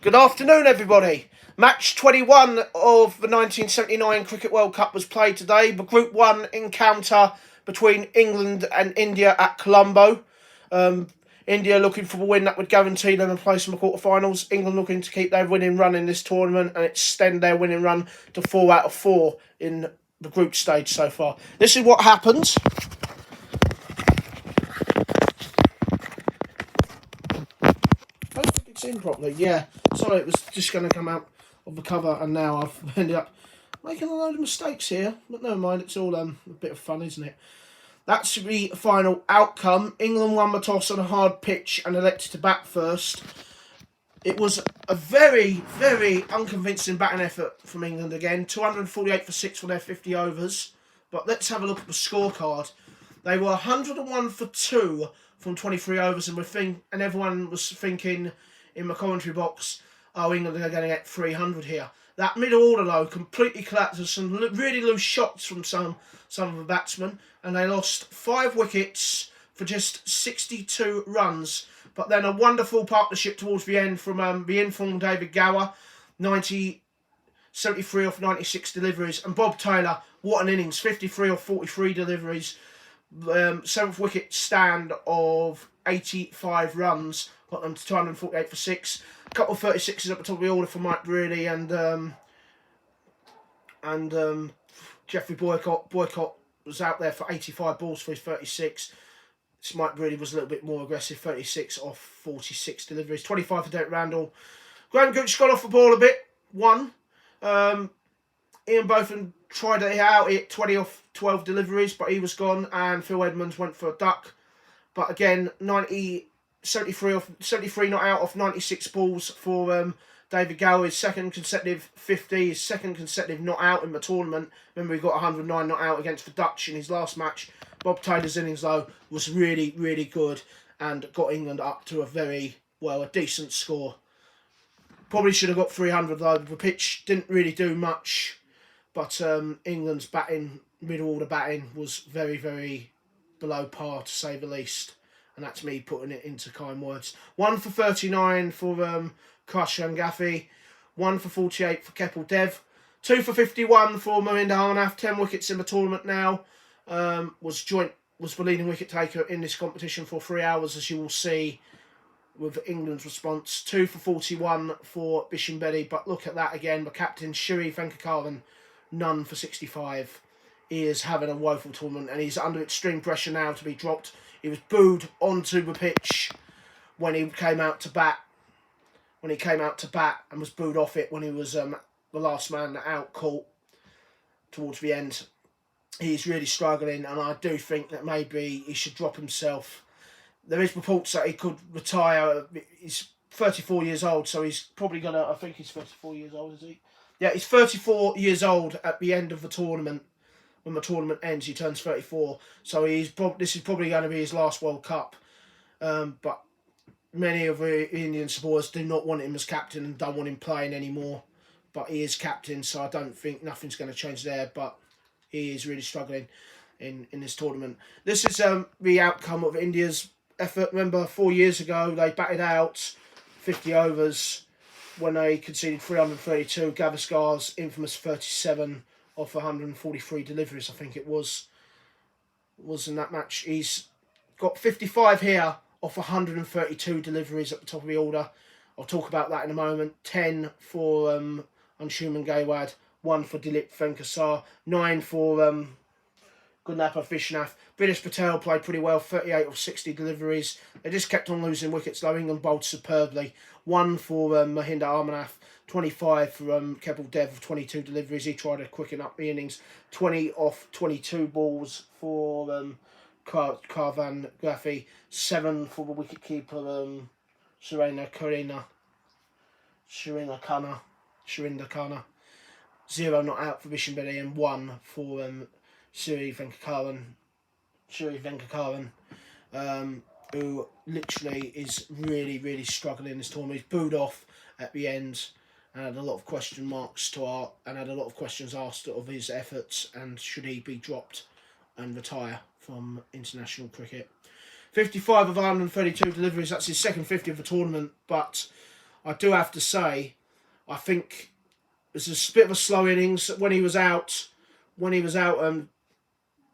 Good afternoon, everybody. Match 21 of the 1979 Cricket World Cup was played today. The Group 1 encounter between England and India at Colombo. India looking for a win that would guarantee them a place in the quarterfinals. England looking to keep their winning run in this tournament and extend their winning run to 4 out of 4 in the group stage so far. This is what happens. I don't think it's in properly. Yeah, sorry, it was just going to come out of the cover, and now I've ended up making a load of mistakes here. But never mind, it's all a bit of fun, isn't it? That's the final outcome. England won the toss on a hard pitch and elected to bat first. It was a very, very unconvincing batting effort from England again. 248 for 6 for their 50 overs. But let's have a look at the scorecard. They were 101 for 2 from 23 overs, and everyone was thinking in the commentary box, oh, England are going to get 300 here. That middle order, though, completely collapsed. There's some really loose shots from some of the batsmen, and they lost 5 wickets for just 62 runs. But then a wonderful partnership towards the end from the informed David Gower, 73 off 96 deliveries, and Bob Taylor, what an innings, 53 off 43 deliveries. 7th wicket stand of 85 runs, got them to 248 for 6. A couple of 36s at the top of the order for Mike Brearley and Geoffrey Boycott. Boycott was out there for 85 balls for his 36. Mike Brearley was a little bit more aggressive, 36 off 46 deliveries. 25 for Derek Randall. Graham Gooch got off the ball a bit, 1. Ian Botham tried it out, hit 20 off 12 deliveries, but he was gone, and Phil Edmonds went for a duck. But again, 73 not out off 96 balls for David Gower, his second consecutive 50, his second consecutive not out in the tournament. Remember, he got 109 not out against the Dutch in his last match. Bob Taylor's innings, though, was really, really good and got England up to a decent score. Probably should have got 300, though. The pitch didn't really do much, but England's middle order batting was very, very below par, to say the least. And that's me putting it into kind words. 1 for 39 for Kashan Gaffey. 1 for 48 for Kepil Dev. 2 for 51 for Mohinder Harmanath. 10 wickets in the tournament now. Was the leading wicket taker in this competition for 3 hours, as you will see with England's response. 2 for 41 for Bisham Bedi. But look at that again. The captain, Srinivas Venkataraghavan, none for 65. He is having a woeful tournament, and he's under extreme pressure now to be dropped. He was booed onto the pitch when he came out to bat. And was booed off it when he was the last man out caught towards the end. He's really struggling, and I do think that maybe he should drop himself. There is reports that he could retire. He's 34 years old, so he's probably going to... I think he's 34 years old, is he? Yeah, he's 34 years old at the end of the tournament. When the tournament ends, he turns 34. So this is probably going to be his last World Cup. But many of the Indian supporters do not want him as captain and don't want him playing anymore. But he is captain, so I don't think nothing's going to change there. But he is really struggling in this tournament. This is the outcome of India's effort. Remember, 4 years ago, they batted out 50 overs when they conceded 332. Gavaskar's infamous 37 off 143 deliveries, I think it was in that match. He's got 55 here off 132 deliveries at the top of the order. I'll talk about that in a moment. 10 for Anshuman Gaywad, 1 for Dilip Venkasar, 9 for Gurnappa Vishnath. British Patel played pretty well, 38 of 60 deliveries. They just kept on losing wickets, though. England bowled superbly. 1 for Mohinder Harmanath, 25 for Kepil Dev, 22 deliveries. He tried to quicken up the innings. 20 off 22 balls for Karvan Gaffey. 7 for the wicketkeeper Surinder Khanna. 0 not out for Bisham Bedi, and 1 for Srinivas Venkataraghavan, who literally is really, really struggling in this tournament. He's booed off at the end and had a lot of question marks and had a lot of questions asked of his efforts, and should he be dropped and retire from international cricket. 55 of 132 deliveries, that's his second 50 of the tournament, but I do have to say, I think it was a bit of a slow innings when he was out. Sunil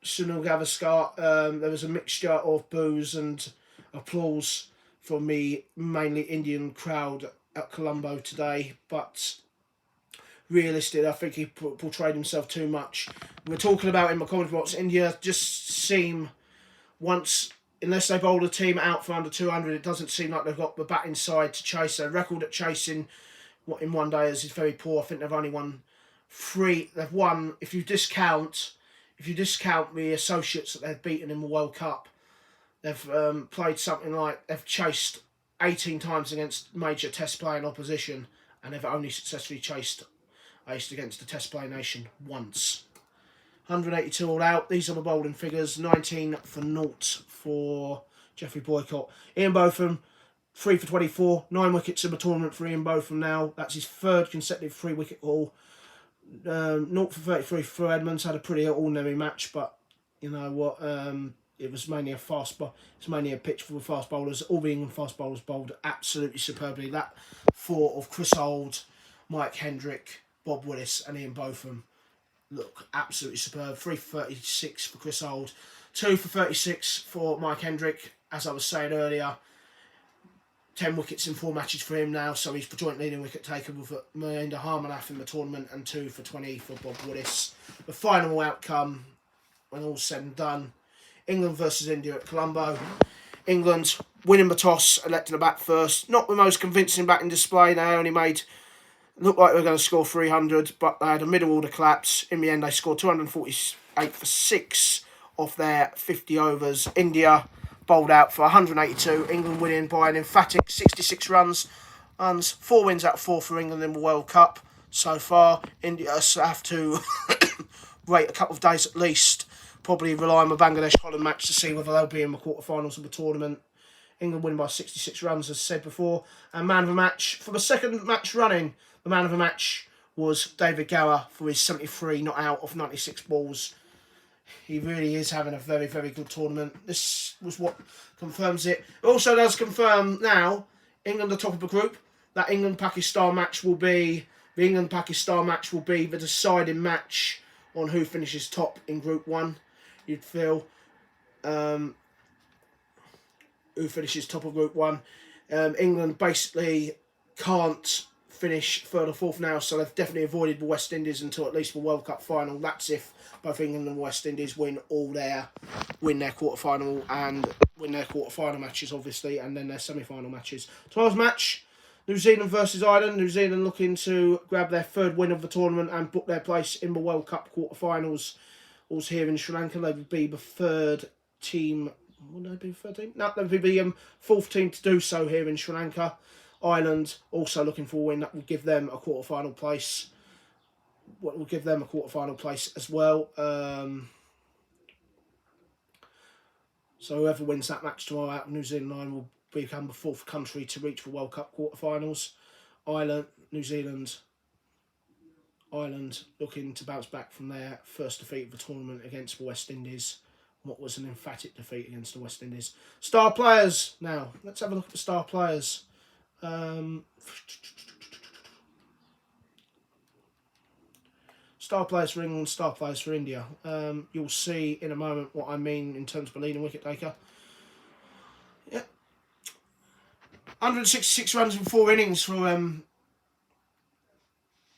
Gavaskar, there was a mixture of boos and applause from the mainly Indian crowd at Colombo today, but realistic, I think he portrayed himself too much. We're talking about in my commentary box, India just seem once, unless they bowl a team out for under 200, it doesn't seem like they've got the batting side to chase. Their record at chasing what in one day is very poor. I think they've only won 3. They've won, if you discount the associates that they've beaten in the World Cup, they've played something like, they've chased 18 times against major test playing opposition, and they've only successfully aced against the test play nation once. 182 all out. These are the bowling figures. 19 for 0 for Geoffrey Boycott. Ian Botham, 3 for 24. 9 wickets in the tournament for Ian Botham now. That's his 3rd consecutive 3-wicket haul. 0 for 33 for Edmonds. Had a pretty ordinary match, but you know what? It was mainly a it's mainly a pitch for the fast bowlers. All the England fast bowlers bowled absolutely superbly. That 4 of Chris Holt, Mike Hendrick, Bob Willis and Ian Botham look absolutely superb. 3 for 36 for Chris Holt, 2 for 36 for Mike Hendrick. As I was saying earlier, 10 wickets in 4 matches for him now, so he's the joint leading wicket taker with Mahinda Harmanath in the tournament, and 2 for 20 for Bob Willis. The final outcome, when all's said and done, England versus India at Colombo. England winning the toss, electing to bat first. Not the most convincing batting display. They only looked like they were going to score 300, but they had a middle order collapse. In the end, they scored 248 for 6 off their 50 overs. India bowled out for 182. England winning by an emphatic 66 runs. 4 wins out of 4 for England in the World Cup so far. India have to wait a couple of days at least. Probably rely on the Bangladesh-Holland match to see whether they'll be in the quarterfinals of the tournament. England winning by 66 runs, as said before. And man of the match, for the 2nd match running, the man of the match was David Gower for his 73 not out of 96 balls. He really is having a very, very good tournament. This was what confirms it. It also does confirm now, England are top of the group. That England-Pakistan match will be the deciding match on who finishes top in Group 1. You'd feel who finishes top of Group 1. England basically can't finish 3rd or 4th now, so they've definitely avoided the West Indies until at least the World Cup final. That's if both England and West Indies win their quarterfinal matches, obviously, and then their semi-final matches. Tomorrow's match, New Zealand versus Ireland. New Zealand looking to grab their 3rd win of the tournament and book their place in the World Cup quarterfinals. Also here in Sri Lanka, they would be the 3rd team. Would they be the 3rd team? No, they would be the 4th team to do so here in Sri Lanka. Ireland also looking for a win that will give them a quarterfinal place. What will give them a quarterfinal place as well. So whoever wins that match tomorrow out of New Zealand and Ireland will become the 4th country to reach the World Cup quarterfinals. Ireland looking to bounce back from their first defeat of the tournament against the West Indies. What was an emphatic defeat against the West Indies. Star players now. Let's have a look at the star players. Star players for England, star players for India. You'll see in a moment what I mean in terms of the leading wicket taker. Yeah, 166 runs in 4 innings for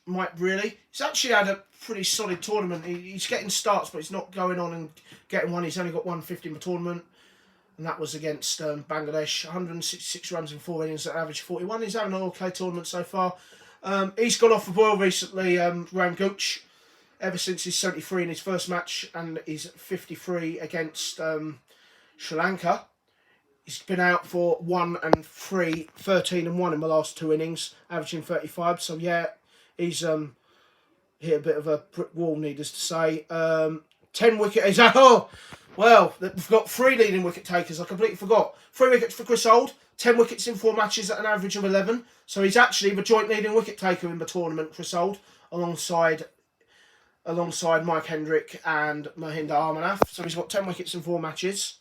Mike Brearley. He's actually had a pretty solid tournament. He's getting starts, but he's not going on and getting one. He's only got 150 in the tournament, and that was against Bangladesh. 166 runs in 4 innings at an average 41. He's having an okay tournament so far. He's gone off the boil recently, Graham Gooch, ever since his 73 in his first match and his 53 against Sri Lanka. He's been out for 1 and 3, 13 and 1 in the last 2 innings, averaging 35. So yeah, he's hit a bit of a brick wall, needless to say. 10 wickets. Oh, well, we've got 3 leading wicket takers. I completely forgot. 3 wickets for Chris Holt, 10 wickets in 4 matches at an average of 11. So he's actually the joint leading wicket taker in the tournament, Chris Holt, alongside Mike Hendrick and Mahinda Harmanath. So he's got 10 wickets in 4 matches.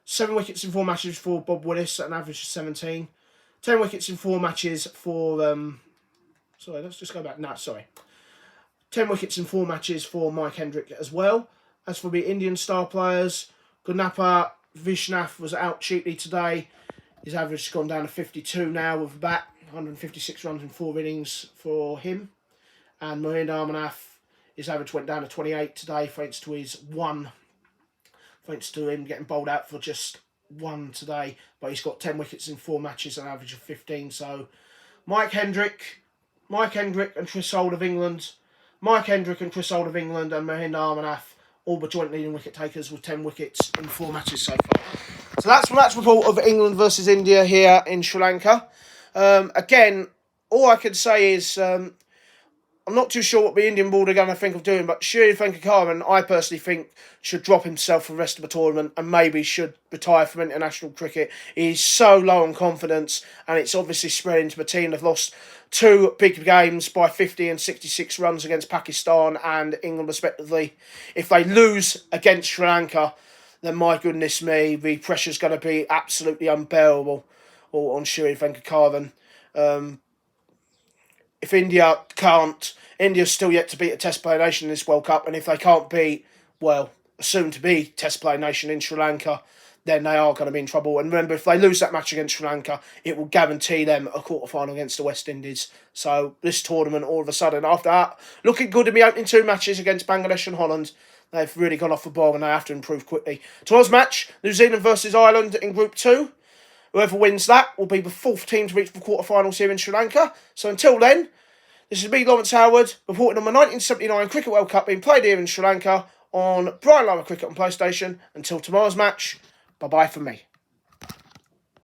7 wickets in 4 matches for Bob Willis at an average of 17. 10 wickets in 4 matches for... sorry, let's just go back. No, sorry. 10 wickets in 4 matches for Mike Hendrick as well. As for the Indian star players, Gunapa Vishnath was out cheaply today. His average has gone down to 52 now with a bat. 156 runs in 4 innings for him. And Mohinder Amarnath, his average went down to 28 today thanks to his one. Thanks to him getting bowled out for just 1 today. But he's got 10 wickets in 4 matches, an average of 15. So Mike Hendrick and Chris Holt of England. Mike Hendrick and Chris Holt of England and Mohinder Amarnath all were joint leading wicket takers with 10 wickets in 4 matches so far. So that's the match report of England versus India here in Sri Lanka. Again, all I can say is I'm not too sure what the Indian board are going to think of doing, but Srinivas Venkataraghavan, I personally think, should drop himself for the rest of the tournament and maybe should retire from international cricket. He's so low on confidence, and it's obviously spreading to the team. They've lost 2 big games by 50 and 66 runs against Pakistan and England, respectively. If they lose against Sri Lanka, then my goodness me, the pressure's going to be absolutely unbearable on Srinivas Venkataraghavan. If India can't, India's still yet to beat a Test player nation in this World Cup, and if they can't beat, well, a soon-to-be Test player nation in Sri Lanka, then they are going to be in trouble. And remember, if they lose that match against Sri Lanka, it will guarantee them a quarter-final against the West Indies. So this tournament, all of a sudden, after that, looking good in the opening 2 matches against Bangladesh and Holland, they've really gone off the ball and they have to improve quickly. Tomorrow's match, New Zealand versus Ireland in Group 2. Whoever wins that will be the 4th team to reach the quarterfinals here in Sri Lanka. So until then, this is me, Lawrence Howard, reporting on the 1979 Cricket World Cup being played here in Sri Lanka on Brian Lara Cricket on PlayStation. Until tomorrow's match, bye-bye from me.